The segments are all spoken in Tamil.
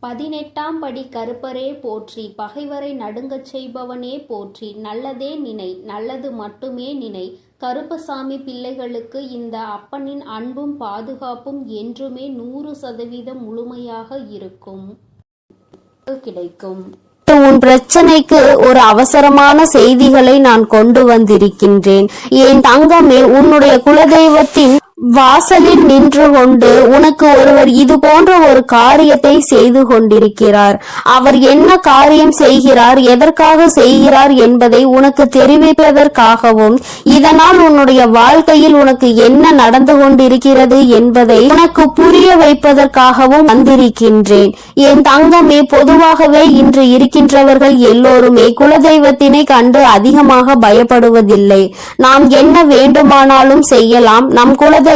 18ஆம் படி கருப்பரே போற்றி, பகைவரை நடுங்கச் செய்பவனே போற்றி, நல்லதே நினை, நல்லது மட்டுமே நினை. கருப்பசாமி பிள்ளைகளுக்கு இந்த அப்பனின் அன்பும் பாதுகாப்பும் என்றுமே 100% முழுமையாக இருக்கும் கிடைக்கும். உன் பிரச்சனைக்கு ஒரு அவசரமான செய்திகளை நான் கொண்டு வந்திருக்கின்றேன். என் தங்கமே, உன்னுடைய குலதெய்வத்தின் வாசலில் நின்று கொண்டு உனக்கு ஒருவர் இது போன்ற ஒரு காரியத்தை செய்து கொண்டிருக்கிறார். அவர் என்ன காரியம் செய்கிறார், எதற்காக செய்கிறார் என்பதை உனக்கு தெரிவிப்பதற்காகவும், இதனால் உன்னுடைய வாழ்க்கையில் உனக்கு என்ன நடந்து கொண்டிருக்கிறது என்பதை உனக்கு புரிய வைப்பதற்காகவும் வந்திருக்கின்றேன். என் தங்கமே, பொதுவாகவே இன்று இருக்கின்றவர்கள் எல்லோருமே குலதெய்வத்தினை கண்டு அதிகமாக பயப்படுவதில்லை. நாம் என்ன வேண்டுமானாலும் செய்யலாம், நம் குலதெய்வம்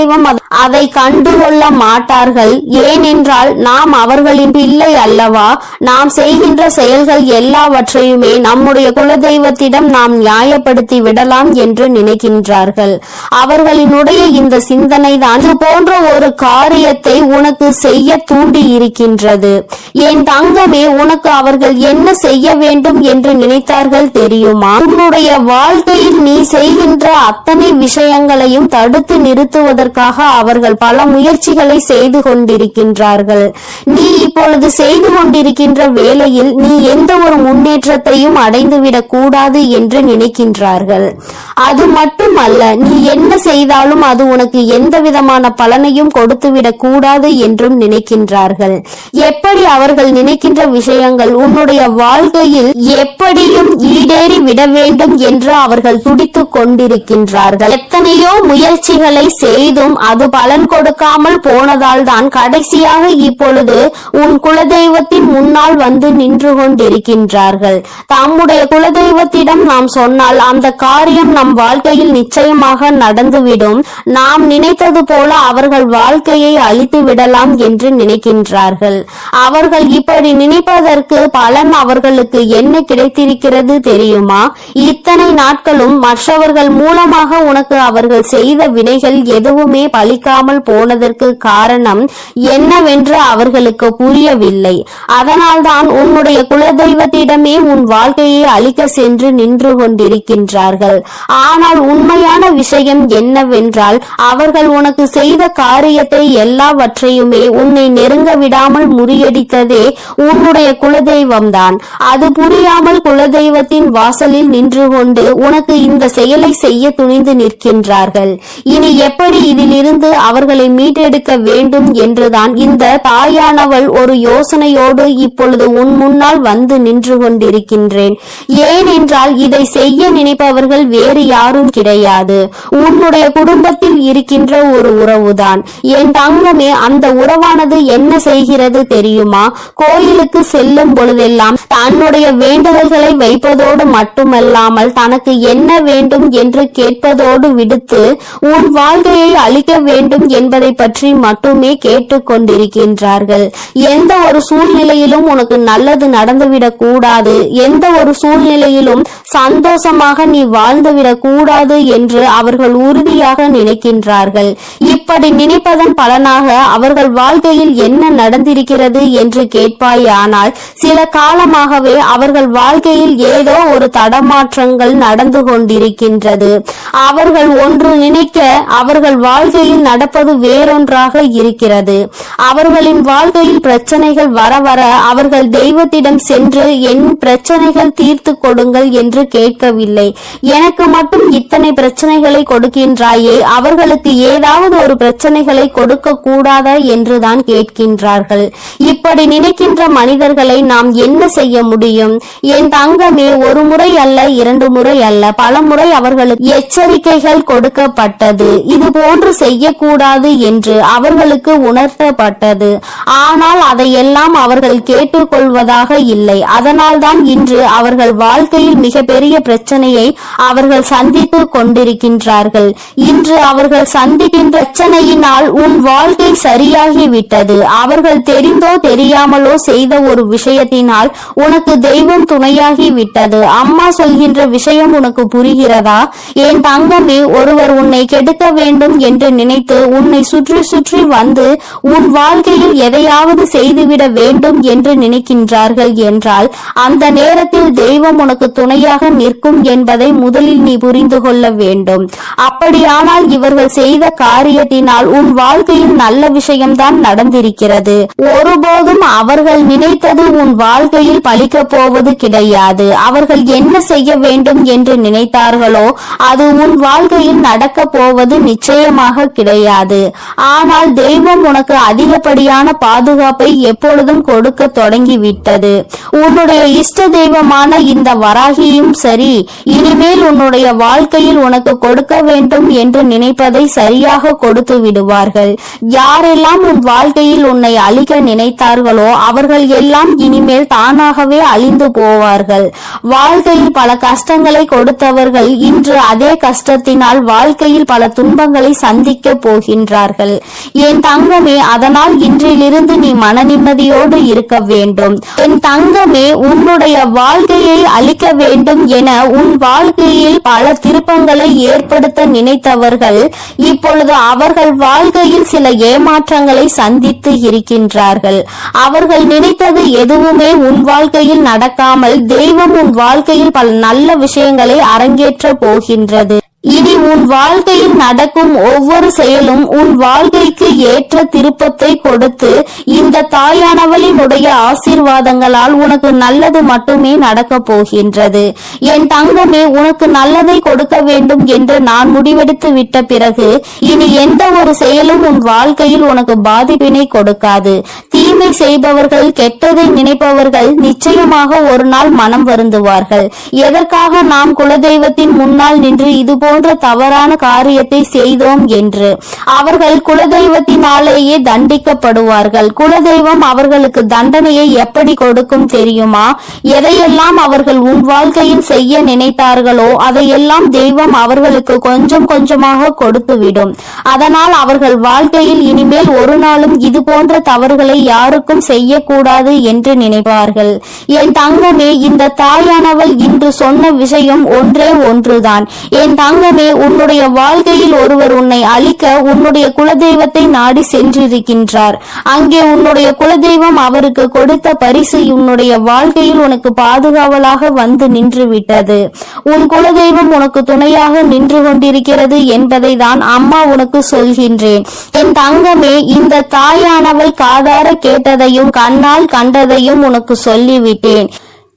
அதை கண்டுகொள்ள மாட்டார்கள். ஏனென்றால் நாம் அவர்களின் பிள்ளை அல்லவா. நாம் செய்கின்ற செயல்கள் எல்லாவற்றையுமே நம்முடைய குலதெய்வத்திடம் நாம் நியாயப்படுத்தி விடலாம் என்று நினைக்கின்றார்கள். அவர்களினுடைய இந்த சிந்தனை தான் இது போன்ற ஒரு காரியத்தை உனக்கு செய்ய தூண்டி இருக்கின்றது. என் தங்கமே, உனக்கு அவர்கள் என்ன செய்ய வேண்டும் என்று நினைத்தார்கள் தெரியுமா? உன்னுடைய வாழ்க்கையில் நீ செய்கின்ற அத்தனை விஷயங்களையும் தடுத்து நிறுத்துவதற்காக அவர்கள் பல முயற்சிகளை செய்து கொண்டிருக்கின்றார்கள். நீ இப்பொழுது செய்து கொண்டிருக்கின்ற வேளையில் நீ எந்த ஒரு முன்னேற்றத்தையும் அடைந்துவிடக் கூடாது என்று நினைக்கின்றார்கள். அது மட்டுமல்ல, நீ என்ன செய்தாலும் அது உனக்கு எந்த விதமான பலனையும் கொடுத்துவிடக் கூடாது என்றும் நினைக்கின்றார்கள். எப்படி அவர்கள் நினைக்கின்ற விஷயங்கள் உன்னுடைய வாழ்க்கையில் எப்படியும் ஈடேறி விட வேண்டும் என்று அவர்கள் துடித்துக் கொண்டிருக்கின்றார்கள். எத்தனையோ முயற்சிகளை செய்தும் அது பலன் கொடுக்காமல் போனதால் தான் கடைசியாக இப்பொழுது உன் குலதெய்வத்தின் முன்னால் வந்து நின்று கொண்டிருக்கின்றார்கள். தம்முடைய குலதெய்வத்திடம் நாம் சொன்னால் அந்த காரியம் நம் வாழ்க்கையில் நிச்சயமாக நடந்துவிடும். நாம் நினைத்தது போல அவர்கள் வாழ்க்கையை அழித்து விடலாம் என்று நினைக்கின்றார்கள். அவர்கள் இப்படி நினைப்பதற்கு பலன் அவர்களுக்கு என்ன கிடைத்திருக்கிறது தெரியுமா? இத்தனை நாட்களும் மற்றவர்கள் மூலமாக உனக்கு அவர்கள் செய்த வினைகள் எதுவுமே பலிக்காமல் போனதற்கு காரணம் என்னவென்று அவர்களுக்கு புரியவில்லை. அதனால்தான் உன்னுடைய குலதெய்வத்திடமே உன் வாழ்க்கையை அழிக்க சென்று நின்று கொண்டிருக்கின்றார்கள். ஆனால் உண்மையான விஷயம் என்னவென்றால், அவர்கள் உனக்கு செய்த காரியத்தை எல்லாவற்றையுமே உன்னை நெருங்க விடாமல் முறியடித்ததே உன்னுடைய குலதெய்வம்தான். அது புரியாமல் குலதெய்வத்தின் வாசலில் நின்று கொண்டு உனக்கு இந்த செயலை செய்ய துணிந்து நிற்கின்றார்கள். இனி எப்படி இதிலிருந்து அவர்களை மீட்டெடுக்க வேண்டும் என்றுதான் இந்த தாயானவள் ஒரு யோசனையோடு இப்பொழுது உன் முன்னால் வந்து நின்று கொண்டிருக்கின்றேன். ஏனென்றால் இதை செய்ய நினைப்பவர்கள் வேறு யாரும் கிடையாது, உன்னுடைய குடும்பத்தில் இருக்கின்ற ஒரு உறவுதான். என் தங்கமே, அந்த உறவானது என்ன செய்கிறது தெரியுமா? கோயிலுக்கு செல்லும் பொழுதெல்லாம் தன்னுடைய வேண்டுதல்களை வைப்பதோடு மட்டுமல்லாமல் தனக்கு என்ன வேண்டும் என்று கேட்பதோடு விடுத்து உன் வாழ்க்கையை அழிக்க வேண்டும் என்பதை பற்றி மட்டுமே கேட்டுக் கொண்டிருக்கின்றார்கள். எந்த ஒரு சூழ்நிலையிலும் உனக்கு நல்லது நடந்துவிடக் கூடாது, எந்த ஒரு சூழ்நிலையிலும் சந்தோஷமாக நீ வாழ்ந்துவிடக் கூடாது என்று அவர்கள் உறுதியாக நினைக்கின்றார்கள். இப்படி நினைப்பதன் பலனாக அவர்கள் வாழ்க்கையில் என்ன நடந்திருக்கிறது என்று கேட்பாயானால், சில காலமாகவே அவர்கள் வாழ்க்கையில் ஏதோ ஒரு தடமாற்றங்கள் நடந்து கொண்டிருக்கின்றது. அவர்கள் ஒன்று நினைக்க அவர்கள் வாழ்க்கையில் நடப்பது வேறொன்றாக இருக்கிறது. அவர்களின் வாழ்க்கையில் பிரச்சனைகள் வர வர அவர்கள் தெய்வத்திடம் சென்று என் பிரச்சனைகள் தீர்த்து கொடுங்கள் என்று கேட்கவில்லை. எனக்கு மட்டும் இத்தனை பிரச்சனைகளை கொடுக்கின்றாயே, அவர்களுக்கு ஏதாவது ஒரு பிரச்சனைகளை கொடுக்க கூடாதா என்றுதான் கேட்கின்றார்கள். இப்படி நினைக்கின்ற மனிதர்களை நாம் என்ன செய்ய முடியும்? என் தங்கமே, ஒரு முறை அல்ல, 2 முறை அல்ல, பல முறை அவர்களுக்கு எச்சரிக்கைகள் கொடுக்கப்பட்டது. இது போன்று செய்யக்கூடாது என்று அவர்களுக்கு உணர்த்தப்பட்டது. ஆனால் அதையெல்லாம் அவர்கள் கேட்டுக்கொள்வதாக இல்லை. அதனால்தான் இன்று அவர்கள் வாழ்க்கையில் மிகப்பெரிய பிரச்சனையை அவர்கள் சந்தித்துக் கொண்டிருக்கின்றார்கள். இன்று அவர்கள் சந்திக்கின்ற பிரச்சனையினால் உன் வாழ்க்கை சரியாகிவிட்டது. அவர்கள் தெரிந்தோ தெரியாமலோ செய்த ஒரு விஷயத்தினால் உனக்கு தெய்வம் துணையாகி விட்டது. அம்மா சொல்கின்ற விஷயம் உனக்கு புரிகிறதா? என் தங்கமே, ஒருவர் உன்னை கெடுக்க வேண்டும் என்று நினைத்து உன்னை சுற்றி சுற்றி வந்து உன் வாழ்க்கையில் எதையாவது செய்துவிட வேண்டும் என்று நினைக்கின்றார்கள் என்றால் அந்த நேரத்தில் தெய்வம் உனக்கு துணையாக நிற்கும் என்பதை முதலில் நீ புரிந்து கொள்ள வேண்டும். அப்படியானால் இவர்கள் செய்த காரியத்தினால் உன் வாழ்க்கையில் நல்ல விஷயம்தான் நடந்திருக்கிறது. ஒருபோதும் அவர்கள் நினைத்தது உன் வாழ்க்கையில் பலிக்கப் போவது கிடையாது. அவர்கள் என்ன செய்ய வேண்டும் என்று நினைத்தார்களோ அது உன் வாழ்க்கையில் நடக்க போவது நிச்சயமாக கிடையாது. ஆனால் தெய்வம் உனக்கு அதிகப்படியான பாதுகாப்பை எப்பொழுதும் கொடுக்க தொடங்கிவிட்டது. உன்னுடைய இஷ்ட தெய்வமான இந்த வராகியும் சரி, இனிமேல் உன்னுடைய வாழ்க்கையில் உனக்கு கொடுக்க வேண்டும் என்று நினைப்பதை சரியாக கொடுத்து விடுவார்கள். யாரெல்லாம் உன் வாழ்க்கையில் உன்னை அழிக்க நினைத்தார்களோ அவர்கள் எல்லாம் இனிமேல் தானாகவே அழிந்து போவார்கள். வாழ்க்கையில் பல கஷ்டங்களை கொடுத்தவர்கள் இன்று அதே கஷ்டத்தினால் வாழ்க்கையில் பல துன்பங்களை சந்திக்க போகின்றார்கள். என் தங்கமே, அதனால் இன்றிலிருந்து நீ மன நிம்மதியோடு இருக்க வேண்டும். என் தங்கமே, உன்னுடைய வாழ்க்கையை அழிக்க வேண்டும் என உன் வாழ்க்கையில் பல திருப்பங்களை ஏற்படுத்த நினைத்தவர்கள் இப்பொழுது அவர்கள் வாழ்க்கையில் சில ஏமாற்றங்களை சந்தித்து இருக்கின்றார்கள். அவர்கள் நினைத்தது எதுவுமே உன் வாழ்க்கையில் நடக்காமல் தெய்வம் உன் வாழ்க்கையில் பல நல்ல விஷயங்களை அரங்கேற்ற போகின்றது. இனி உன் வாழ்க்கையில் நடக்கும் ஒவ்வொரு செயலும் உன் வாழ்க்கைக்கு ஏற்ற திருப்பத்தை கொடுத்து இந்த தாயானவளினுடைய ஆசீர்வாதங்களால் உனக்கு நல்லது மட்டுமே நடக்க போகின்றது. என் தங்கமே, உனக்கு நல்லதை கொடுக்க வேண்டும் என்று நான் முடிவெடுத்து விட்ட பிறகு இனி எந்த ஒரு செயலும் உன் வாழ்க்கையில் உனக்கு பாதிப்பினை கொடுக்காது. தீமை செய்பவர்கள், கெட்டதை நினைப்பவர்கள் நிச்சயமாக ஒரு நாள் மனம் வருந்துவார்கள். எதற்காக நாம் குலதெய்வத்தின் முன்னால் நின்று இது போன்ற தவறான காரியத்தை செய்தோம் என்று அவர்கள் குலதெய்வத்தினாலேயே தண்டிக்கப்படுவார்கள். குலதெய்வம் அவர்களுக்கு தண்டனையை எப்படி கொடுக்கும் தெரியுமா? எதையெல்லாம் அவர்கள் உன் வாழ்க்கையில் செய்ய நினைத்தார்களோ அதையெல்லாம் தெய்வம் அவர்களுக்கு கொஞ்சம் கொஞ்சமாக கொடுத்துவிடும். அதனால் அவர்கள் வாழ்க்கையில் இனிமேல் ஒரு நாளும் இது போன்ற தவறுகளை யாருக்கும் செய்யக்கூடாது என்று நினைப்பார்கள். என் தங்கமே, இந்த தாயானவள் இன்று சொன்ன விஷயம் ஒன்றே ஒன்றுதான். என் தங்கமே, உன்னுடைய வாழ்க்கையில் ஒருவர் உன்னை அழிக்க உன்னுடைய குலதெய்வத்தை நாடி சென்றிருக்கின்றார். அங்கே உன்னுடைய குலதெய்வம் அவருக்கு கொடுத்த பரிசு உன்னுடைய வாழ்க்கையில் உனக்கு பாதுகாவலாக வந்து நின்று விட்டது. உன் குலதெய்வம் உனக்கு துணையாக நின்று கொண்டிருக்கிறது என்பதை தான் அம்மா உனக்கு சொல்கின்றேன். என் தங்கமே, இந்த தாயானவள் காதார கேட்டதையும் கண்ணால் கண்டதையும் உனக்கு சொல்லிவிட்டேன்.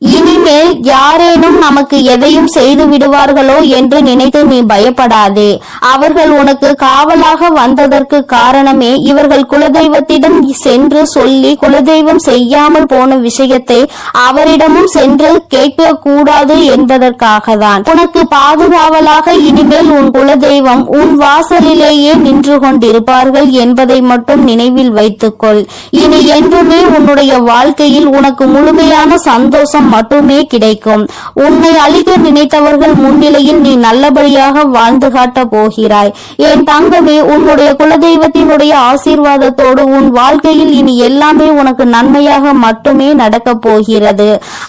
இனிமேல் யாரேனும் நமக்கு எதையும் செய்து விடுவார்களோ என்று நினைத்து நீ பயப்படாதே. அவர்கள் உனக்கு காவலாக வந்ததற்கு காரணமே இவர்கள் குலதெய்வத்திடம் சென்று சொல்லி குலதெய்வம் செய்யாமல் போன விஷயத்தை அவரிடமும் சென்று கேட்க கூடாது என்பதற்காக தான். உனக்கு பாதுகாவலாக இனிமேல் உன் குலதெய்வம் உன் வாசலிலேயே நின்று கொண்டிருப்பார்கள் என்பதை மட்டும் நினைவில் வைத்துக்கொள். இனி என்றுமே உன்னுடைய வாழ்க்கையில் உனக்கு முழுமையான சந்தோஷம் மட்டுமே கிடைக்கும். உன்னை அழிக்க நினைத்தவர்கள் முன்னிலையில் நீ நல்லபடியாக வாழ்ந்து காட்ட போகிறாய். என் தங்கமே, உன்னுடைய குலதெய்வத்தினுடைய ஆசீர்வாதத்தோடு உன் வாழ்க்கையில் இனி எல்லாமே உனக்கு நன்மையாக மட்டுமே நடக்க போகிறது.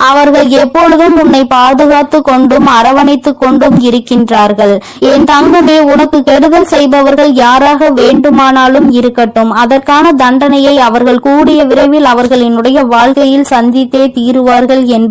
அவர்கள் எப்பொழுதும் உன்னை பாதுகாத்து கொண்டும் அரவணைத்து கொண்டும் இருக்கின்றார்கள். என் தங்கமே, உனக்கு கெடுதல் செய்பவர்கள் யாராக வேண்டுமானாலும் இருக்கட்டும், அதற்கான தண்டனையை அவர்கள் கூடிய விரைவில் அவர்களினுடைய வாழ்க்கையில் சந்தித்தே தீருவார்கள் என்பதில்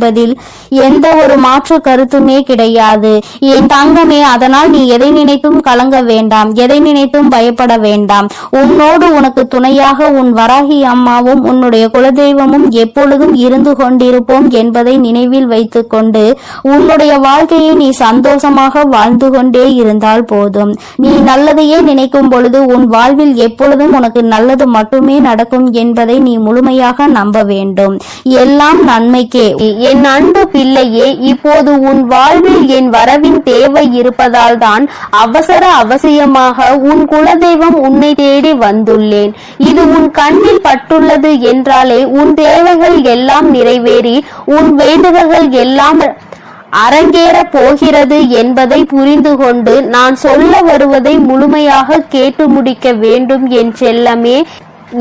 எந்த ஒரு மாற்று கருத்துமே கிடையாது. என் தங்கமே, அதனால் நீ எதை நினைத்தும் கலங்க வேண்டாம், எதை நினைத்தும் பயப்பட வேண்டாம். உன்னோடு உனக்கு துணையாக உன் வராகி அம்மாவும் உன்னுடைய குலதெய்வமும் எப்பொழுதும் இருந்து கொண்டிருப்போம் என்பதை நினைவில் வைத்துக் கொண்டு உன்னுடைய வாழ்க்கையை நீ சந்தோஷமாக வாழ்ந்து கொண்டே இருந்தால் போதும். நீ நல்லதையே நினைக்கும் பொழுது உன் வாழ்வில் எப்பொழுதும் உனக்கு நல்லது மட்டுமே நடக்கும் என்பதை நீ முழுமையாக நம்ப வேண்டும். எல்லாம் நன்மைக்கே. என் அன்பு பிள்ளையே, இப்போது உன் வாழ்வில் என் வரவின் தேவை இருப்பதால் தான் அவசியமாக உன் குலதெய்வம் உன்னை தேடி வந்துள்ளேன். இது உன் கண்ணில் பட்டுள்ளது என்றாலே உன் தேவைகள் எல்லாம் நிறைவேறி உன் வேண்டுதல்கள் எல்லாம் அரங்கேற போகிறது என்பதை புரிந்து கொண்டு நான் சொல்ல வருவதை முழுமையாக கேட்டு முடிக்க வேண்டும் என் செல்லமே.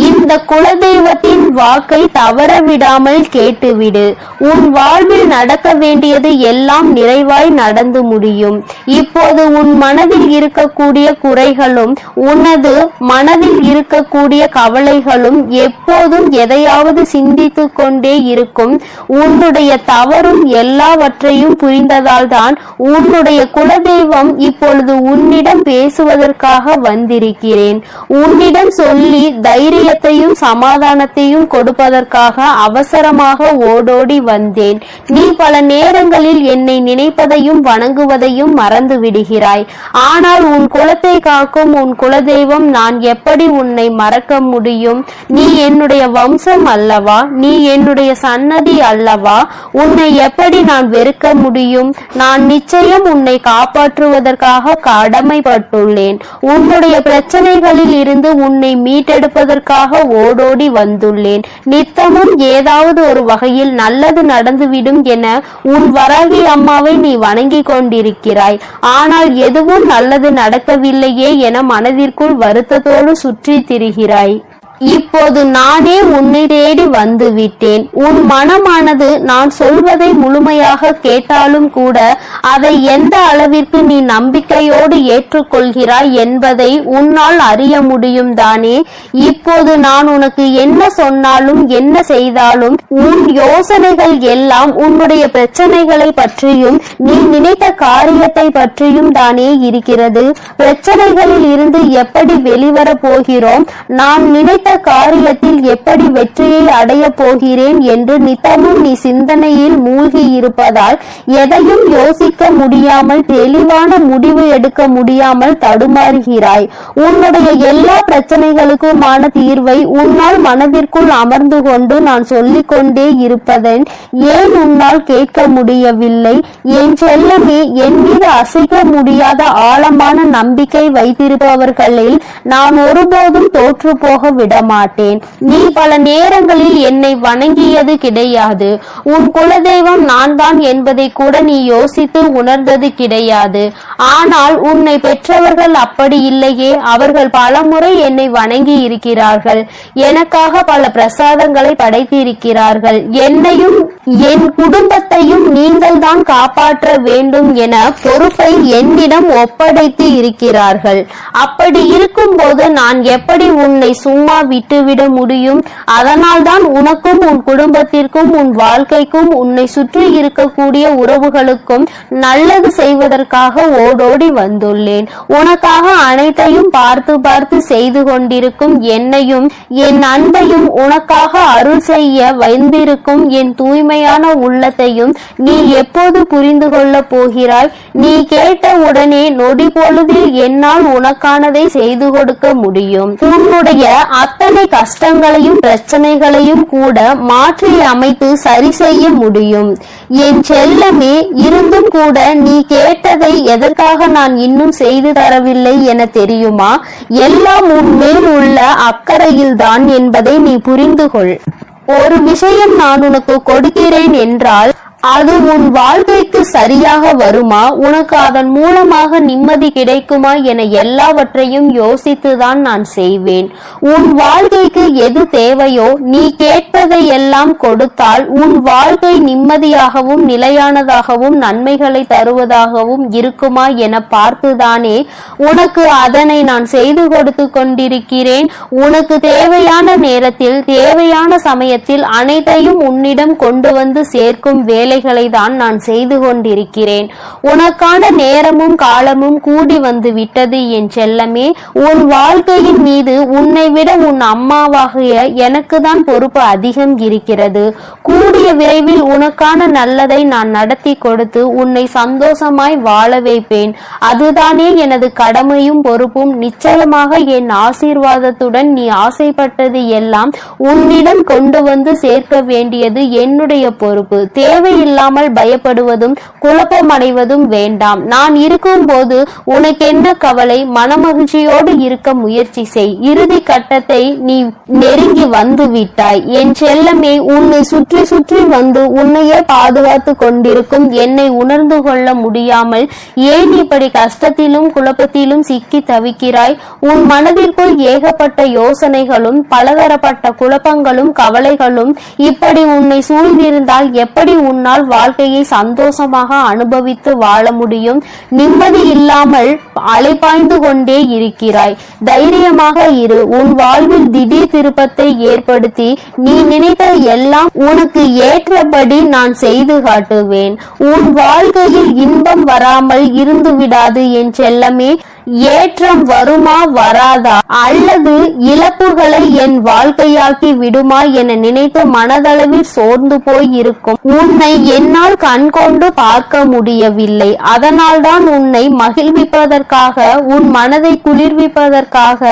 இந்த குலதெய்வத்தின் வாக்கை தவறவிடாமல் கேட்டுவிடு. உன் வாழ்வில் நடக்க வேண்டியது எல்லாம் நிறைவாய் நடந்து முடியும். இப்போது உன் மனதில் இருக்கக்கூடிய குறைகளும் உனது மனதில் இருக்கக்கூடிய கவலைகளும் எப்போதும் எதையாவது சிந்தித்து கொண்டே இருக்கும். உன்னுடைய தவறும் எல்லாவற்றையும் புரிந்ததால் தான் உன்னுடைய குலதெய்வம் இப்பொழுது உன்னிடம் பேசுவதற்காக வந்திருக்கிறேன். உன்னிடம் சொல்லி தைரியத்தையும் சமாதானத்தையும் கொடுப்பதற்காக அவசரமாக ஓடோடி வந்தேன். நீ பல நேரங்களில் என்னை நினைப்பதையும் வணங்குவதையும் மறந்து விடுகிறாய். ஆனால் உன் குலத்தை காக்கும் உன் குலதெய்வம் நான் எப்படி உன்னை மறக்க முடியும்? நீ என்னுடைய வம்சம் அல்லவா? நீ என்னுடைய சன்னதி அல்லவா? உன்னை எப்படி நான் வெறுக்க முடியும்? நான் நிச்சயம் உன்னை காப்பாற்றுவதற்காக கடமைப்பட்டுள்ளேன். உன்னுடைய பிரச்சனைகளில் இருந்து உன்னை மீட்டெடுப்பதற்காக ஓடோடி வந்துள்ளேன். நித்தமும் ஏதாவது ஒரு வகையில் நல்லது நடந்துவிடும் என உன் வராகி அம்மாவை நீ வணங்கி கொண்டிருக்கிறாய். ஆனால் எதுவும் நல்லது நடக்கவில்லையே என மனதிற்குள் வருத்தத்தோடு சுற்றி திரிகிறாய். இப்போது நானே உன்னை தேடி வந்து விட்டேன். உன் மனமானது நான் சொல்வதை முழுமையாக கேட்டாலும் கூட அதை எந்த அளவிற்கு நீ நம்பிக்கையோடு ஏற்றுக்கொள்கிறாய் என்பதை உன்னால் அறிய முடியும் தானே. இப்போது நான் உனக்கு என்ன சொன்னாலும் என்ன செய்தாலும் உன் யோசனைகள் எல்லாம் உன்னுடைய பிரச்சனைகளை பற்றியும் நீ நினைத்த காரியத்தை பற்றியும் தானே இருக்கிறது. பிரச்சனைகளில் இருந்து எப்படி வெளிவர போகிறோம், நான் நினைத்த காரியத்தில் எப்படி வெற்றியை அடைய போகிறேன் என்று நித்தமும் நீ சிந்தனையில் மூழ்கி இருப்பதால் எதையும் யோசிக்க முடியாமல் தெளிவான முடிவு எடுக்க முடியாமல் தடுமாறுகிறாய். உன்னுடைய எல்லா பிரச்சனைகளுக்குமான தீர்வை உன்னால் மனதிற்குள் அமர்ந்து கொண்டு நான் சொல்லிக் கொண்டே இருப்பதன் ஏன் உன்னால் கேட்க முடியவில்லை? என் செல்லமே, என் மீது அசைக்க முடியாத ஆழமான நம்பிக்கை வைத்திருப்பவர்களில் நான் ஒருபோதும் தோற்று போக விடமாட்டேன். நீ பல நேரங்களில் என்னை வணங்கியது கிடையாது. உன் குலதெய்வம் நான் தான் என்பதை கூட நீ யோசித்து உணர்ந்தது கிடையாது. ஆனால் உன்னை பெற்றவர்கள் அப்படி இல்லையே. அவர்கள் பலமுறை என்னை வணங்கி இருக்கிறார்கள். எனக்காக பல பிரசாதங்களை படைத்திருக்கிறார்கள். என்னையும் என் குடும்பத்தையும் நீங்கள் தான் காப்பாற்ற வேண்டும் என பொறுப்பை என்னிடம் ஒப்படைத்து இருக்கிறார்கள். அப்படி இருக்கும் போது நான் எப்படி உன்னை சும்மா விட்டுவிட முடியும்? அதனால் தான் உனக்கும் உன் குடும்பத்திற்கும் உன் வாழ்க்கைக்கும் உன்னை சுற்றி இருக்கக்கூடிய உறவுகளுக்கும் நல்லது செய்வதற்காக ஓடோடி வந்துள்ளேன். உனக்காக அனைத்தையும் பார்த்து பார்த்து செய்து கொண்டிருக்கும் என்னையும் என் அன்பையும் உனக்காக அருள் செய்ய வந்திருக்கும் என் தூய்மையான உள்ளத்தையும் நீ எப்போது புரிந்து கொள்ள போகிறாய்? நீ கேட்ட உடனே நொடி பொழுதில் என்னால் உனக்கானதை செய்து கொடுக்க முடியும். உன்னுடைய அத்தனை கஷ்டங்களையும் பிரச்சனைகளையும் கூட மாற்றி அமைத்து சரி செய்ய முடியும். என் செல்லமே, இருந்தும் கூட நீ கேட்டதை எதற்காக நான் இன்னும் செய்து தரவில்லை என தெரியுமா? எல்லாம் உன் மேல் உள்ள அக்கறையில் தான் என்பதை நீ புரிந்து கொள். ஒரு விஷயம் நான் உனக்கு கொடுக்கிறேன் என்றால் அது உன் வாழ்க்கைக்கு சரியாக வருமா? உனக்கு அதன் மூலமாக நிம்மதி கிடைக்குமா என எல்லாவற்றையும் யோசித்துதான் நான் செய்வேன். உன் வாழ்க்கைக்கு எது தேவையோ நீ கேட்பதை எல்லாம் கொடுத்தால் உன் வாழ்க்கை நிம்மதியாகவும் நிலையானதாகவும் நன்மைகளை தருவதாகவும் இருக்குமா என பார்த்துதானே உனக்கு அதனை நான் செய்து கொடுத்து கொண்டிருக்கிறேன். உனக்கு தேவையான நேரத்தில் தேவையான சமயத்தில் அனைத்தையும் உன்னிடம் கொண்டு வந்து சேர்க்கும் வேலைகளை தான் நான் செய்து கொண்டிருக்கிறேன். உனக்கான நேரமும் காலமும் கூடி வந்து விட்டது என் செல்லமே. உன் வாழ்க்கையின் மீது உன்னை விட உன் அம்மாவாகிய எனக்கு தான் பொறுப்பு அதிகம் இருக்கிறது. கூடிய விரைவில் உனக்கான நல்லதை நான் நடத்தி கொடுத்து உன்னை சந்தோஷமாய் வாழ வைப்பேன். அதுதானே எனது கடமையும் பொறுப்பும். நிச்சயமாக என் ஆசீர்வாதத்துடன் நீ ஆசைப்பட்டது எல்லாம் உன்னிடம் கொண்டு வந்து சேர்க்க வேண்டியது என்னுடைய பொறுப்பு. தேவை தேவையில்லாமல் பயப்படுவதும் குழப்பமடைவதும் வேண்டாம். நான் இருக்கும் போது உனக்கு என்ன கவலை? மனமகிழ்ச்சியோடு இருக்க முயற்சி செய். இறுதி கட்டத்தை நீ நெருங்கி வந்து விட்டாய். என் செல்லமே, உன்னை சுற்றி சுற்றி வந்து உன்னையே பாதுகாத்து கொண்டிருக்கும் என்னை உணர்ந்து கொள்ள முடியாமல் ஏன் இப்படி கஷ்டத்திலும் குழப்பத்திலும் சிக்கி தவிக்கிறாய்? உன் மனதிற்குள் ஏகப்பட்ட யோசனைகளும் பலதரப்பட்ட குழப்பங்களும் கவலைகளும் இப்படி உன்னை சூழ்ந்திருந்தால் எப்படி உன்னால் வாழ்க்கையை சந்தோஷமாக அனுபவித்து வாழ முடியும்? நிம்மதி இல்லாமல் அலைபாய்ந்து கொண்டே இருக்கிறாய். தைரியமாக இரு. உன் வாழ்வில் திடீர் திருப்பத்தை ஏற்படுத்தி நீ நினைத்த எல்லாம் உனக்கு ஏற்றபடி நான் செய்து காட்டுவேன். உன் வாழ்க்கையில் இன்பம் வராமல் இருந்து விடாது என் செல்லமே. ஏற்றம் வருமா வராதா, அல்லது இழப்புகளை என் வாழ்க்கையாக்கி விடுமா என நினைத்து மனதளவில் சோர்ந்து போய் இருக்கும் உன்னை என்னால் கண்கொண்டு பார்க்க முடியவில்லை. அதனால்தான் உன்னை மகிழ்விப்பதற்காக, உன் மனதை குளிர்விப்பதற்காக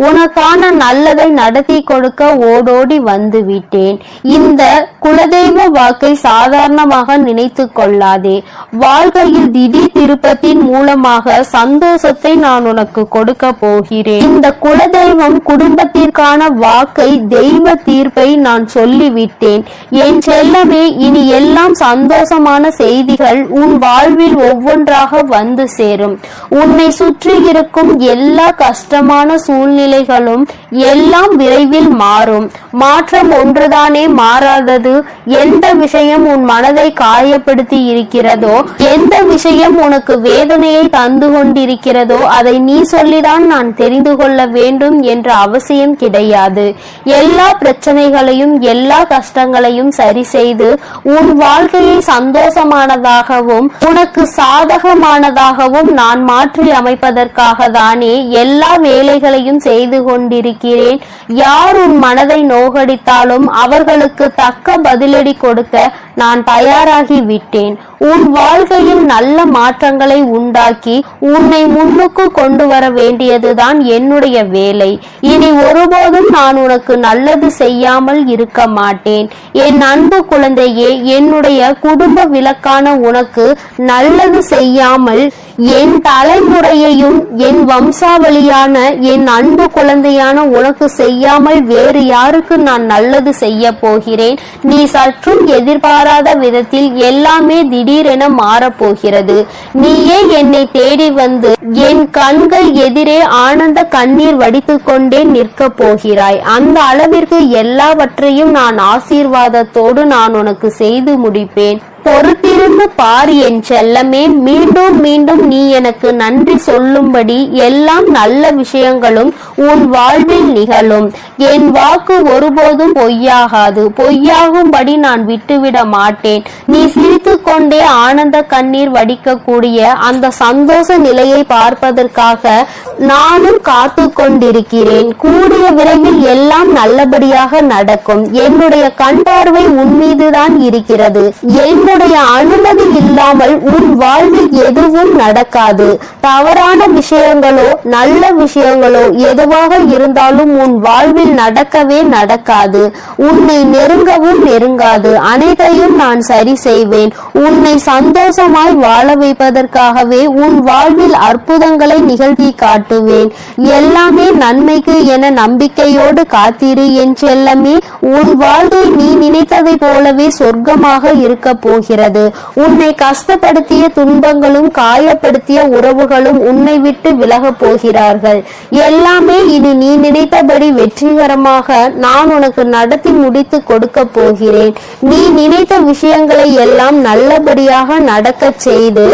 உனக்கான நல்லதை நடத்தி கொடுக்க ஓடோடி வந்து விட்டேன். இந்த குலதெய்வ வாக்கை சாதாரணமாக நினைத்து கொள்ளாதே. வாழ்க்கையில் திடீர் திருப்பத்தின் மூலமாக சந்தோஷத்தை நான் உனக்கு கொடுக்க போகிறேன். இந்த குலதெய்வம் குடும்பத்திற்கான வாக்கை, தெய்வ தீர்ப்பை நான் சொல்லிவிட்டேன். என் செல்லமே, இனி எல்லாம் சந்தோஷமான செய்திகள் உன் வாழ்வில் ஒவ்வொன்றாக வந்து சேரும். உன்னை சுற்றி இருக்கும் எல்லா கஷ்டமான சூழ்நிலைகளும் எல்லாம் விரைவில் மாறும். மாற்றம் ஒன்றுதானே மாறாதது. எந்த விஷயம் உன் மனதை காயப்படுத்தி இருக்கிறதோ, எந்த விஷயம் உனக்கு வேதனையை தந்து கொண்டிருக்கிறதோ அதை நீ சொல்லிதான் நான் தெரிந்து கொள்ள வேண்டும் என்ற அவசியம் கிடையாது. எல்லா பிரச்சனைகளையும் எல்லா கஷ்டங்களையும் சரி செய்து உன் வாழ்க்கையை சந்தோஷமானதாகவும் உனக்கு சாதகமானதாகவும் நான் மாற்றி அமைப்பதற்காக தானே எல்லா வேலைகளையும் செய்து கொண்டிருக்கிறேன். யார் உன் மனதை நோகடித்தாலும் அவர்களுக்கு தக்க பதிலடி கொடுக்க நான் தயாராகி விட்டேன். உன் வாழ்க்கையில் நல்ல மாற்றங்களை உண்டாக்கி உன்னை முன்னுக்கு கொண்டு வர வேண்டியதுதான் என்னுடைய வேலை. இனி ஒருபோதும் நான் உனக்கு நல்லது செய்யாமல் இருக்க மாட்டேன். என் அன்பு குழந்தையே, என்னுடைய குடும்ப விளக்கான உனக்கு நல்லது செய்யாமல் என் தலைமுறையையும் என் வம்சாவளியான என் அன்பு குழந்தையான உனக்கு செய்யாமல் வேறு யாருக்கு நான் நல்லது செய்ய போகிறேன்? நீ சற்றும் எதிர்பாராத விதத்தில் எல்லாமே திடீரென மாறப்போகிறது. நீயே என்னை தேடி வந்து என் கண்கள் எதிரே ஆனந்த கண்ணீர் வடித்துக் கொண்டே நிற்க போகிறாய். அந்த அளவிற்கு எல்லாவற்றையும் நான் ஆசீர்வாதத்தோடு நான் உனக்கு செய்து முடிப்பேன். பொறுத்திருந்து பார் என் செல்லமே. மீண்டும் மீண்டும் நீ எனக்கு நன்றி சொல்லும்படி எல்லாம் நல்ல விஷயங்களும் உன் வாழ்வில் நிகழும். என் வாக்கு ஒருபோதும் பொய்யாகாது. பொய்யாகும்படி நான் விட்டுவிட மாட்டேன். நீ சிரித்து கொண்டே ஆனந்த கண்ணீர் வடிக்கக்கூடிய அந்த சந்தோஷ நிலையை பார்ப்பதற்காக நானும் காத்து கொண்டிருக்கிறேன். கூடிய விரைவில் எல்லாம் நல்லபடியாக நடக்கும். என்னுடைய கண் பார்வை உன் மீதுதான் இருக்கிறது. என்னுடைய அனுமதி இல்லாமல் உன் வாழ்வில் எதுவும் நடக்காது. தவறான விஷயங்களோ நல்ல விஷயங்களோ எதுவாக இருந்தாலும் உன் வாழ்வில் நடக்கவே நடக்காது. உன்னை நெருங்கவும் நெருங்காது. அனைத்தையும் நான் சரி செய்வேன். உன்னை சந்தோஷமாய் வாழ வைப்பதற்காகவே உன் வாழ்வில் அற்புதங்களை நிகழ்த்தி காட்டுவேன். எல்லாமே நன்மைக்கு என நம்பிக்கையோடு காத்திரு என் செல்லமே. உன் வாழ்க்கை நீ நினைத்ததை போலவே சொர்க்கமாக இருக்க போகிறது. உன்னை கஷ்டப்படுத்திய துன்பங்களும் காயப்படுத்திய உறவுகளும் உன்னை விட்டு விலக போகிறார்கள். எல்லாமே இனி நீ நினைத்தபடி வெற்றிகரமாக நான் உனக்கு நடத்தி முடித்து கொடுக்க போகிறேன். நீ நினைத்த விஷயங்களை எல்லாம் நல்லபடியாக நடக்க செய்து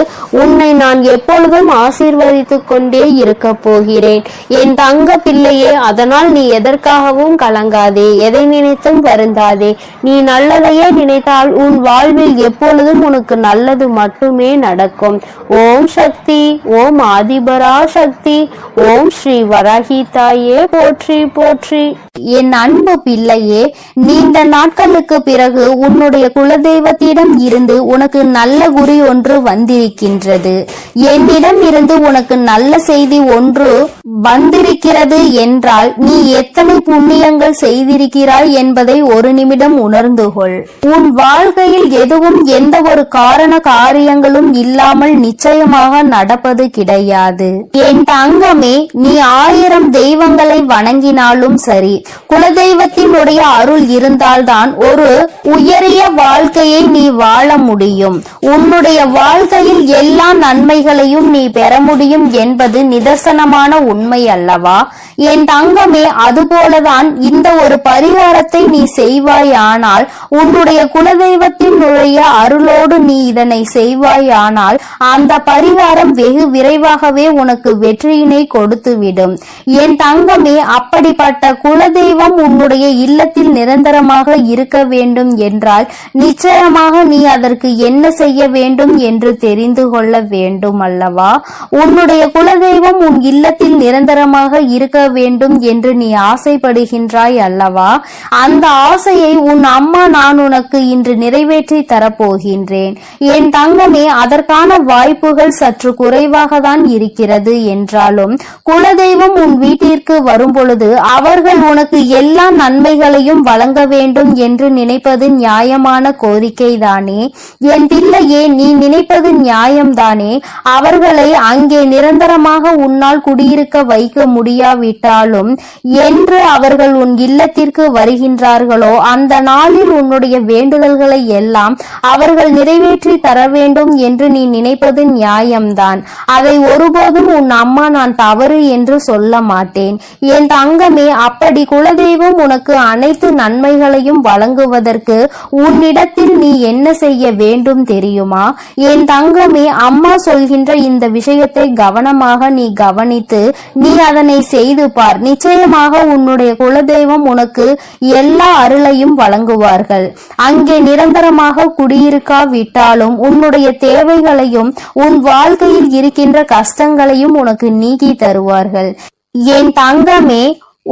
உன்னை நான் எப்பொழுதும் ஆசீர்வதித்துக் கொண்டே இருக்க போகிறேன். என் தங்க பிள்ளையே, அதனால் நீ எதற்காகவும் கலங்காதே. எதை நினைத்தும் வருந்தாதே. நீ நல்லதையே நினைத்தால் உன் வாழ்வில் எப்பொழுதும் உனக்கு நல்லது மட்டுமே நடக்கும். ஓம் சக்தி, ஓம் ஆதிபரா சக்தி, ஓம் ஸ்ரீ வராகி தாயே போற்றி போற்றி. என் அன்பு பிள்ளையே, நீண்ட நாட்களுக்கு பிறகு உன்னுடைய குலதெய்வத்திடம் இருந்து உனக்கு நல்ல குறி ஒன்று வந்திருக்கின்றது. என்னிடம் இருந்து உனக்கு நல்ல செய்தி ஒன்று வந்திருக்கிறது என்றால் நீ எத்தனை புண்ணியங்கள் செய்திருக்கிறாய் என்பதை ஒரு நிமிடம் உணர்ந்து கொள். உன் வாழ்க்கையில் எதுவும் எந்த ஒரு காரண காரியங்களும் இல்லாமல் நிச்சயமாக நடப்பது கிடையாது. என் தங்கமே, நீ 1000 தெய்வங்களை வணங்கினாலும் சரி, குலதெய்வத்தினுடைய அருள் இருந்தால்தான் ஒரு உயரிய வாழ்க்கையை நீ வாழ முடியும். உன்னுடைய வாழ்க்கையில் எல்லா நன்மைகளையும் நீ பெற முடியும் என்பது நிதர்சனமான உண்மை அல்லவா? என் தங்கமே, அதுபோலதான் இந்த ஒரு பரிகாரத்தை நீ செய்வாயானால், உன்னுடைய குலதெய்வத்தினுடைய அருளோடு நீ இதனை செய்வாயானால், அந்த பரிகாரம் வெகு விரைவாகவே உனக்கு வெற்றியினை கொடுத்துவிடும். என் தங்கமே, அப்படிப்பட்ட குலதெய்வம் உன்னுடைய இல்லத்தில் நிரந்தரமாக இருக்க வேண்டும் என்றால் நிச்சயமாக நீ அதற்கு என்ன செய்ய வேண்டும் என்று தெரிந்து கொள்ள வேண்டும் அல்லவா? உன்னுடைய குலதெய்வம் உன் இல்லத்தில் நிரந்தரமாக இருக்க வேண்டும் என்று நீ ஆசைப்படுகின்றாய் அல்லவா? அந்த ஆசையை உன் அம்மா நான் உனக்கு இன்று நிறைவேற்றி தரப்போகின்றேன். என் தங்கமே, அதற்கான வாய்ப்புகள் சற்று குறைவாக தான் இருக்கிறது என்றாலும், குலதெய்வம் உன் வீட்டிற்கு வரும் பொழுது அவர்கள் உனக்கு எல்லா நன்மைகளையும் வழங்க வேண்டும் என்று நினைப்பது நியாயமான கோரிக்கை தானே? என் பிள்ளையே, நீ நினைப்பது நியாயம்தானே? அவர்களை அங்கே நிரந்தரமாக உன்னால் குடியிருக்க வைக்க முடியாவிட்டாலும், என்று அவர்கள் உன் இல்லத்திற்கு வருகின்றார்களோ அந்த நாளில் உன்னுடைய வேண்டுதல்களை எல்லாம் அவர்கள் நிறைவேற்றி தர வேண்டும் என்று நீ நினைப்பது நியாயம்தான். அதை ஒருபோதும் உன் அம்மா நான் தவறு என்று சொல்ல மாட்டேன். என் தங்கமே, அப்படி குலதெய்வம் உனக்கு அனைத்து நன்மைகளையும் வழங்குவதற்கு உன்னிடத்தில் நீ என்ன செய்ய வேண்டும் தெரியுமா? என் தங்கமே, அம்மா சொல்கின்ற இந்த விஷயத்தை கவனமாக நீ கவனித்து நீ அதனை செய்து பார். நிச்சயமாக உன்னுடைய குலதெய்வம் உனக்கு எல்லா அருளையும் வழங்குவார்கள். அங்கே நிரந்தரமாக குடியிருக்காவிட்டாலும் உன்னுடைய தேவைகளையும் உன் வாழ்க்கையில் இருக்கின்ற கஷ்டங்களையும் உனக்கு நீக்கி தருவார்கள். என் தங்கமே,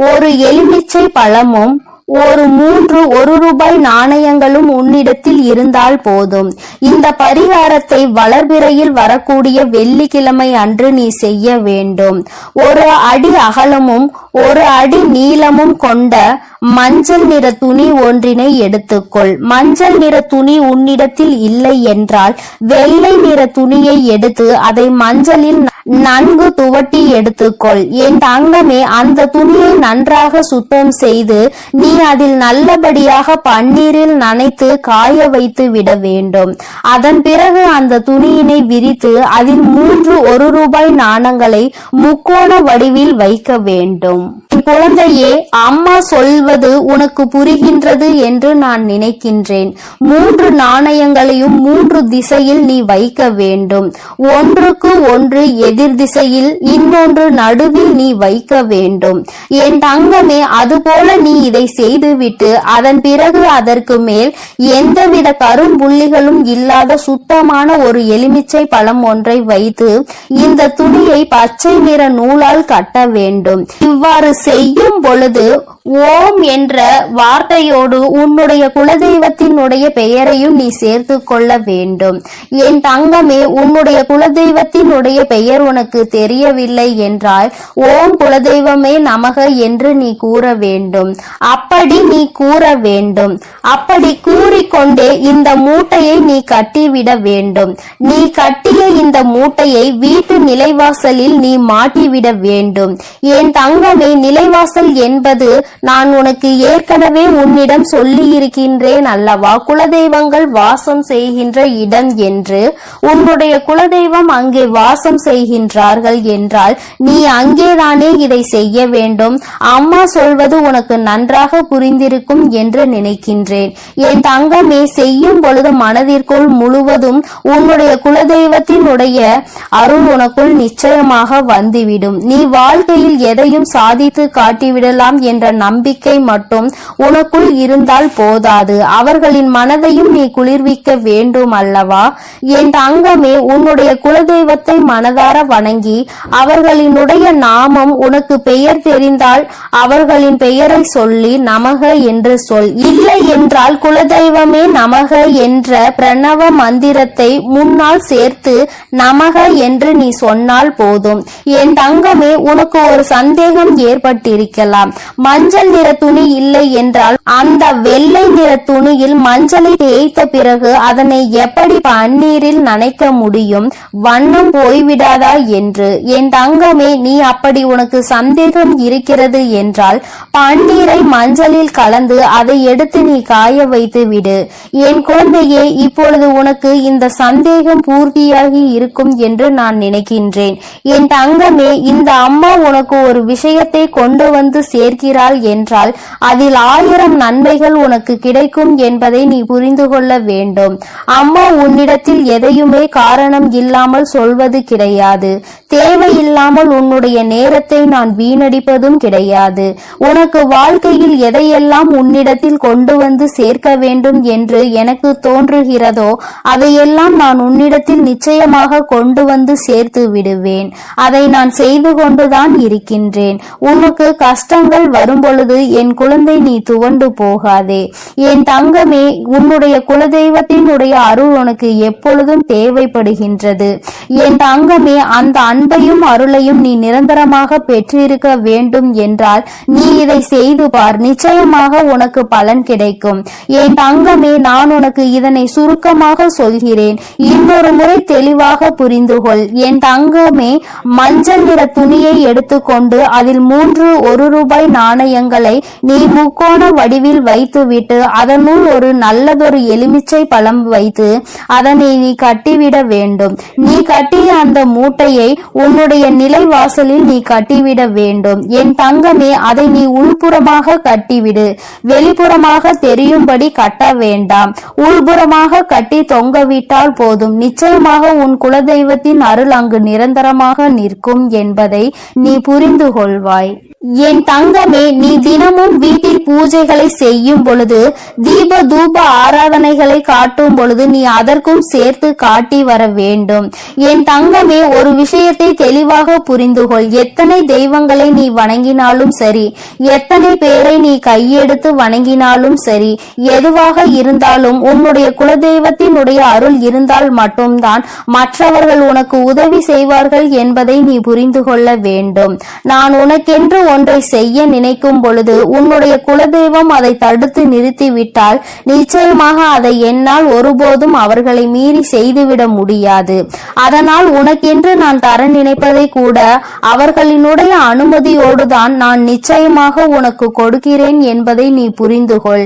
ஒரு எலுமிச்சை பழமும் ஒரு 3 1 நாணயங்களும் உன்னிடத்தில் இருந்தால் போதும். இந்த பரிகாரத்தை வளர்பிறையில் வரக்கூடிய வெள்ளிக்கிழமை அன்று நீ செய்ய வேண்டும். 1 அடி அகலமும் 1 அடி நீளமும் கொண்ட மஞ்சள் நிற துணி ஒன்றினை எடுத்துக்கொள். மஞ்சள் நிற துணி உன்னிடத்தில் இல்லை என்றால் வெள்ளை நிற துணியை எடுத்து அதை மஞ்சளில் நன்கு துவட்டி எடுத்துக்கொள். என் தங்கமே, அந்த துணியை நன்றாக சுத்தம் செய்து நீ அதில் நல்லபடியாக பன்னீரில் நனைத்து காய வைத்து விட வேண்டும். அதன் பிறகு அந்த துணியினை விரித்து அதில் 3 1 நாணங்களை முக்கோண வடிவில் வைக்க வேண்டும். குழந்தையே, அம்மா சொல்வது உனக்கு புரிகின்றது என்று நான் நினைக்கின்றேன். 3 நாணயங்களையும் 3 திசையில் நீ வைக்க வேண்டும். ஒன்றுக்கு ஒன்று எதிர் திசையில், இன்னொன்று நடுவில் நீ வைக்க வேண்டும். என் தங்கமே, அதுபோல நீ இதை செய்துவிட்டு அதன் பிறகு அதற்கு மேல் எந்தவித கரும்புள்ளிகளும் இல்லாத சுத்தமான ஒரு எலுமிச்சை பழம் ஒன்றை வைத்து இந்த துணியை பச்சை நிற நூலால் கட்ட வேண்டும். இவ்வாறு செய்யும் பொழுது ஓம் என்ற வார்த்தையோடு உன்னுடைய குலதெய்வத்தினுடைய பெயரையும் நீ சேர்த்து கொள்ள வேண்டும். என் தங்கமே, உன்னுடைய குலதெய்வத்தினுடைய பெயர் உனக்கு தெரியவில்லை என்றால் ஓம் குலதெய்வமே நமக என்று நீ கூற வேண்டும். அப்படி நீ கூற வேண்டும். அப்படி கூறிக்கொண்டே இந்த மூட்டையை நீ கட்டிவிட வேண்டும். நீ கட்டிய இந்த மூட்டையை வீட்டு நிலைவாசலில் நீ மாட்டிவிட வேண்டும். என் தங்கமே, நிலைவாசல் என்பது நான் உனக்கு ஏற்கனவே உன்னிடம் சொல்லி இருக்கின்றேன் அல்லவா, குலதெய்வங்கள் வாசம் செய்கின்ற இடம் என்று. உன்னுடைய குலதெய்வம் அங்கே வாசம் செய்கின்றார்கள் என்றால் நீ அங்கேதானே இதை செய்ய வேண்டும். அம்மா சொல்வது உனக்கு நன்றாக புரிந்திருக்கும் என்று நினைக்கின்றேன். என் தங்கமே, செய்யும் பொழுது மனதிற்குள் முழுவதும் உன்னுடைய குலதெய்வத்தினுடைய அருள் உனக்குள் நிச்சயமாக வந்துவிடும். நீ வாழ்க்கையில் எதையும் சாதித்து காட்டிவிடலாம் என்ற நம்பிக்கை மட்டும் உனக்குள் இருந்தால் போதாது. அவர்களின் மனதையும் நீ குளிர்விக்க வேண்டும் அல்லவா? என் தங்கமே, உன்னுடைய குலதெய்வத்தை மனதார வணங்கி அவர்களினுடைய நாமம் உனக்கு பெயர் தெரிந்தால் அவர்களின் பெயரை சொல்லி நமக என்று சொல். இல்லை என்றால் குலதெய்வமே நமக என்ற பிரணவ மந்திரத்தை முன்னால் சேர்த்து நமக என்று நீ சொன்னால் போதும். என் தங்கமே, உனக்கு ஒரு சந்தேகம் ஏற்பட்டிருக்கலாம். மஞ்சள் நிற துணி இல்லை என்றால் அந்த வெள்ளை நிற துணியில் மஞ்சளை தேய்த்த பிறகு அதனை எப்படி பன்னீரில் நனைக்க முடியும்? வண்ணம் போய்விடாதா என்று. என் தங்கமே, நீ அப்படி உனக்கு சந்தேகம் இருக்கிறது என்றால் பன்னீரை மஞ்சளில் கலந்து அதை எடுத்து நீ காய வைத்து விடு. என் குழந்தையே, இப்பொழுது உனக்கு இந்த சந்தேகம் பூர்த்தியாகி இருக்கும் என்று நான் நினைக்கின்றேன். என் தங்கமே, இந்த அம்மா உனக்கு ஒரு விஷயத்தை கொண்டு வந்து சேர்க்கிறாள் என்றால் அதில் 1000 நன்மைகள் உனக்கு கிடைக்கும் என்பதை நீ புரிந்து கொள்ள வேண்டும். அம்மா உன்னிடத்தில் எதையுமே காரணம் இல்லாமல் சொல்வது கிடையாது. தேவையில்லாமல் உன்னுடைய நேரத்தை நான் வீணடிப்பதும் கிடையாது. உனக்கு வாழ்க்கையில் எதையெல்லாம் உன்னிடத்தில் கொண்டு வந்து சேர்க்க வேண்டும் என்று எனக்கு தோன்றுகிறதோ அதையெல்லாம் நான் உன்னிடத்தில் நிச்சயமாக கொண்டு வந்து சேர்த்து விடுவேன். அதை நான் செய்து கொண்டுதான் இருக்கின்றேன். உனக்கு கஷ்டங்கள் வரும் பொழுது என் குழந்தை நீ துவண்டு போகாதே. என் தங்கமே, உன்னுடைய குலதெய்வத்தினுடைய அருள் உனக்கு எப்பொழுதும் தேவைப்படுகின்றது. என் தங்கமே, அந்த அன்பையும் அருளையும் நீ நிரந்தரமாக பெற்றிருக்க வேண்டும் என்றால் நீ இதை செய்து பார். நிச்சயமாக உனக்கு பலன் கிடைக்கும். என் தங்கமே, நான் உனக்கு இதனை சுருக்கமாக சொல்கிறேன். இன்னொரு முறை தெளிவாக புரிந்து கொள். என் தங்கமே, மஞ்சள் நிற துணியை எடுத்துக்கொண்டு அதில் 3 1 ரூபாய் நாணயங்களை நீ முக்கோண வடிவில் வைத்துவிட்டு அதனுள் ஒரு நல்லதொரு எலுமிச்சை பழம் வைத்து அதனை நீ கட்டிவிட வேண்டும். நீ கட்டிய அந்த மூட்டையை உன்னுடைய நிலை வாசலில் நீ கட்டிவிட வேண்டும். என் தங்கமே, அதை நீ உள்புறமாக கட்டிவிடு. வெளிப்புறமாக தெரியும்படி கட்ட வேண்டாம். உள்புறமாக கட்டி தொங்கவிட்டால் போதும். நிச்சயமாக உன் குலதெய்வத்தின் அருள் அங்கு நிரந்தரமாக நிற்கும் என்பதை நீ புரிந்து கொள்வாய். என் தங்கமே, நீ தினமும் வீட்டில் பூஜைகளை செய்யும் பொழுது தீப தூப ஆராதனைகளை காட்டும் பொழுது நீ அதற்கும் சேர்த்து காட்டி வர வேண்டும். என் தங்கமே, ஒரு விஷயத்தை தெளிவாக புரிந்து கொள். எத்தனை தெய்வங்களை நீ வணங்கினாலும் சரி, எத்தனை பேரை நீ கையெடுத்து வணங்கினாலும் சரி, எதுவாக இருந்தாலும் உன்னுடைய குலதெய்வத்தினுடைய அருள் இருந்தால் மட்டும்தான் மற்றவர்கள் உனக்கு உதவி செய்வார்கள் என்பதை நீ புரிந்து கொள்ள வேண்டும். நான் உனக்கென்று ஒன்றை செய்ய நினைக்கும் பொழுது உன்னுடைய குலதெய்வம் அதை தடுத்து நிறுத்திவிட்டால் நிச்சயமாக அதை என்னால் ஒருபோதும் அவர்களை மீறி செய்துவிட முடியாது. அதனால் உனக்கென்று நான் தர நினைப்பதை கூட அவர்களினுடைய அனுமதியோடுதான் நான் நிச்சயமாக உனக்கு கொடுக்கிறேன் என்பதை நீ புரிந்து கொள்.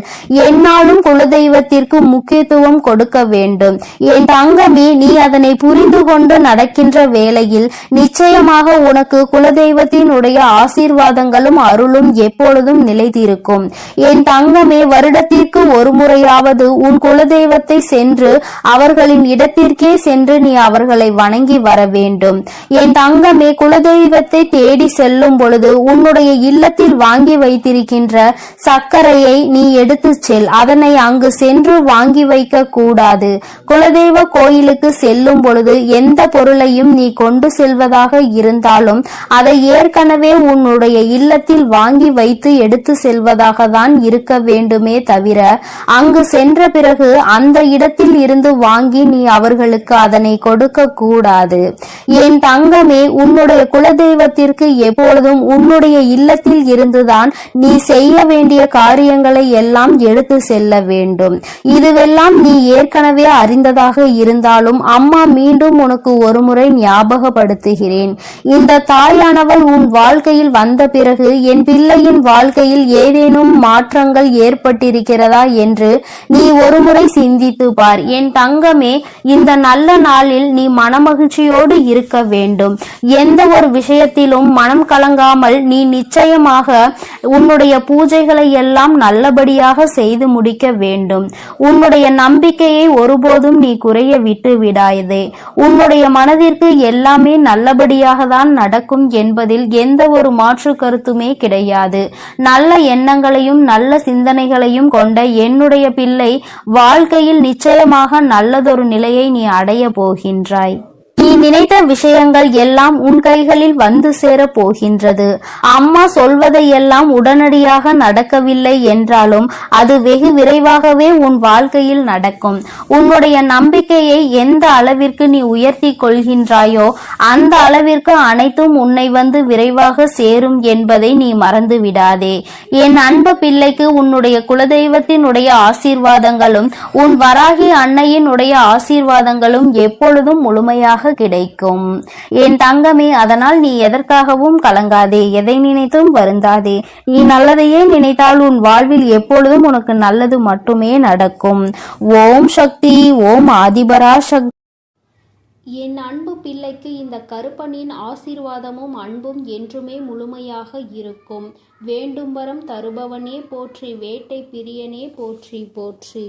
என்னாலும் குலதெய்வத்திற்கு முக்கியத்துவம் கொடுக்க வேண்டும். என் தங்கமே, நீ அதனை புரிந்து கொண்டு நடக்கின்ற வேளையில் நிச்சயமாக உனக்கு குலதெய்வத்தினுடைய ஆசீர்வாதங்களும் அருளும் எப்பொழுதும் நிலைத்திருக்கும். என் தங்கமே, வருடத்திற்கு ஒரு முறையாவது உன் குலதெய்வத்தை சென்று அவர்களின் இடத்திற்கே சென்று நீ அவர்களை வணங்கி வர வேண்டும். என் தங்கமே, குலதெய்வத்தை தேடி செல்லும் பொழுது உன்னுடைய இல்லத்தில் வாங்கி வைத்திருக்கின்ற சர்க்கரையை நீ எடுத்து செல். அதனை அங்கு சென்று வாங்கி வைக்க கூடாது. குலதெய்வ கோயிலுக்கு செல்லும் பொழுது எந்த பொருளையும் நீ கொண்டு செல்வதாக இருந்தாலும் அதை ஏற்கனவே உன்னுடைய இல்லத்தில் வாங்கி வைத்து எடுத்து செல்வதாக தான் இருக்க வேண்டுமே தவிர அங்கு சென்ற பிறகு அந்த இடத்தில் இருந்து வாங்கி நீ அவர்களுக்கு அதனை கொடுக்க கூடாது. என் தங்கமே, உன்னுடைய குலதெய்வத்திற்கு எப்பொழுதும் உன்னுடைய இல்லத்தில் இருந்துதான் நீ செய்ய வேண்டிய காரியங்களை எல்லாம் எடுத்து செல்ல வேண்டும். இதுவெல்லாம் நீ ஏற்கனவே அறிந்ததாக இருந்தாலும் அம்மா மீண்டும் உனக்கு ஒருமுறை ஞாபகப்படுத்துகிறேன். இந்த தாயானவள் உன் வாழ்க்கையில் வந்த பிறகு என் பிள்ளையின் வாழ்க்கையில் ஏதேனும் மாற்றங்கள் ஏற்பட்டிருக்கிறதா என்று நீ ஒருமுறை சிந்தித்து பார். என் தங்கமே, இந்த நல்ல நாளில் நீ மனமகிழ்ச்சியோடு இருக்க வேண்டும். எந்த ஒரு விஷயத்திலும் மனம் கலங்காமல் நீ நிச்சயமாக உன்னுடைய பூஜைகளை எல்லாம் நல்லபடியாக செய்து முடிக்க வேண்டும். உன்னுடைய நம்பிக்கையை ஒருபோதும் நீ குறைய விட்டு விடாதே. உன்னுடைய மனதிற்கு எல்லாமே நல்லபடியாக தான் நடக்கும் என்பதில் எந்த ஒரு மாற்று கருத்துமே கிடையாது. நல்ல எண்ணங்களையும் நல்ல சிந்தனைகளையும் கொண்ட என்னுடைய பிள்ளை வாழ்க்கையில் நிச்சயமாக நல்லதொரு நிலையை நீ அடைய போகின்றாய். நீ நினைத்த விஷயங்கள் எல்லாம் உன் கைகளில் வந்து சேர போகின்றது. அம்மா சொல்வதையெல்லாம் உடனடியாக நடக்கவில்லை என்றாலும் அது வெகு விரைவாகவே உன் வாழ்க்கையில் நடக்கும். உன்னுடைய நம்பிக்கையை எந்த அளவிற்கு நீ உயர்த்தி கொள்கின்றாயோ அந்த அளவிற்கு அனைத்தும் உன்னை வந்து விரைவாக சேரும் என்பதை நீ மறந்து விடாதே. என் அன்பு பிள்ளைக்கு உன்னுடைய குலதெய்வத்தினுடைய ஆசீர்வாதங்களும் உன் வராகி அன்னையினுடைய ஆசீர்வாதங்களும் எப்பொழுதும் முழுமையாக கிடைக்கும். என் தங்கமே, அதனால் நீ எதற்காகவும் கலங்காதே, எதை நினைத்தும் வருந்தாதே. நீ நல்லதையே நினைத்தால் உன் வாழ்வில் எப்பொழுதும் உனக்கு நல்லது மட்டுமே நடக்கும். ஓம் சக்தி, ஓம் ஆதிபரா சக்தி. என் அன்பு பிள்ளைக்கு இந்த கருப்பனின் ஆசீர்வாதமும் அன்பும் என்றுமே முழுமையாக இருக்கும். வேண்டும் வரம் தருபவனே போற்றி, வேட்டை பிரியனே போற்றி போற்றி.